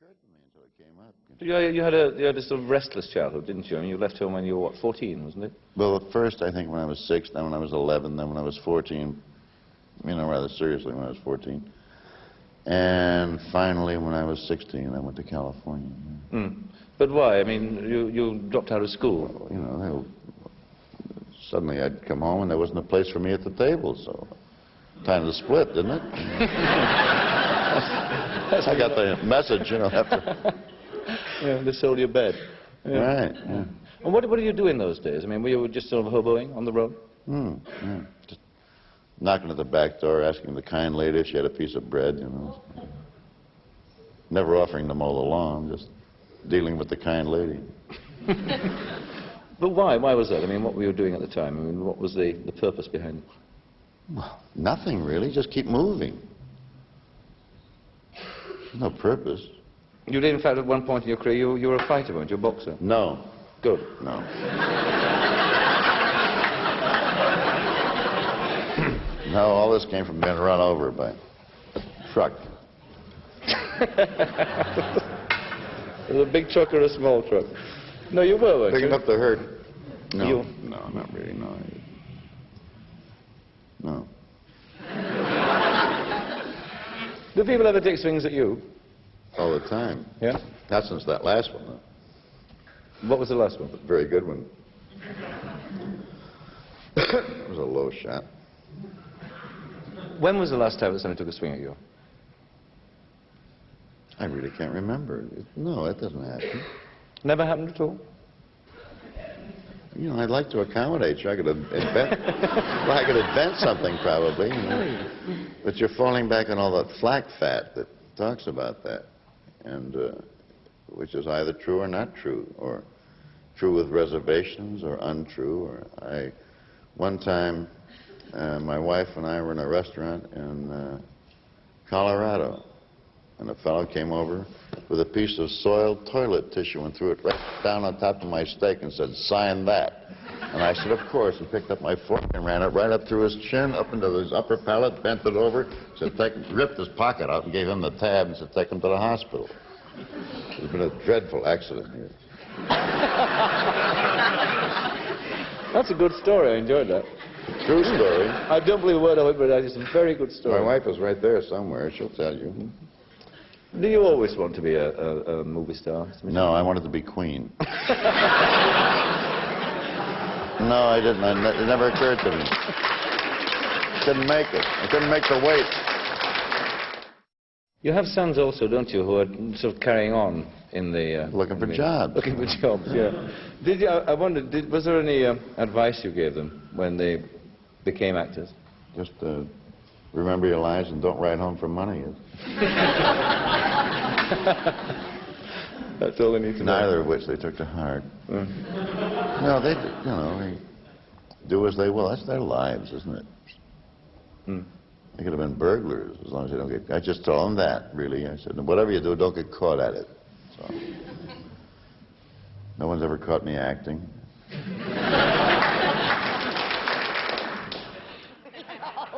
occurred to me until it came up. You had a sort of restless childhood, didn't you? I mean, you left home when you were, what, 14, wasn't it? Well, at first, I think when I was 6, then when I was 11, then when I was 14, you know, rather seriously when I was 14. And finally, when I was 16, I went to California. Mm. But why? I mean, you dropped out of school. Well, you know, suddenly I'd come home and there wasn't a place for me at the table, so time to split, didn't it? I got the message, you know, after. Yeah, they sold your bed. Yeah. Right, yeah. And what did you do in those days? I mean, were you just sort of hoboing on the road? Yeah. Just knocking at the back door, asking the kind lady if she had a piece of bread, you know. Never offering to mow the lawn, just dealing with the kind lady. But why? Why was that? I mean, what were you doing at the time? I mean, what was the purpose behind it? Well, nothing really, just keep moving. No purpose. You did, in fact, at one point in your career, you were a fighter, weren't you? A boxer? No. Good. No. No, all this came from being run over by a truck. Was it a big truck or a small truck? No, you were, weren't you? Picking up the herd. No. You? No, not really, no. No. Do people ever take swings at you? All the time. Yeah? Not since that last one, though. What was the last one? A very good one. It was a low shot. When was the last time that somebody took a swing at you? I really can't remember. No, that doesn't happen. Never happened at all? You know, I'd like to accommodate you. I could invent, well, I could invent something probably, you know. But you're falling back on all that flack fat that talks about that, and which is either true or not true, or true with reservations or untrue. Or one time, my wife and I were in a restaurant in Colorado, and a fellow came over with a piece of soiled toilet tissue and threw it right down on top of my steak and said, "Sign that." And I said, "Of course," and picked up my fork and ran it right up through his chin, up into his upper palate, bent it over, said, ripped his pocket out and gave him the tab and said, "Take him to the hospital." There's been a dreadful accident here. That's a good story. I enjoyed that. True story. I don't believe a word of it, but that is a very good story. My wife is right there somewhere. She'll tell you. Do you always want to be a movie star? No, I wanted to be Queen. No, I didn't. It never occurred to me. Couldn't make it. I couldn't make the weight. You have sons also, don't you, who are sort of carrying on in the... Looking for jobs. Looking for jobs, yeah. Did you, I wondered, was there any advice you gave them when they became actors? Just remember your lines and don't write home for money. That's all they need to know. Neither of which they took to heart. No, they, you know, they do as they will. That's their lives, isn't it? They could have been burglars as long as they don't get... I just told them that, really. I said, whatever you do, don't get caught at it. So, no one's ever caught me acting.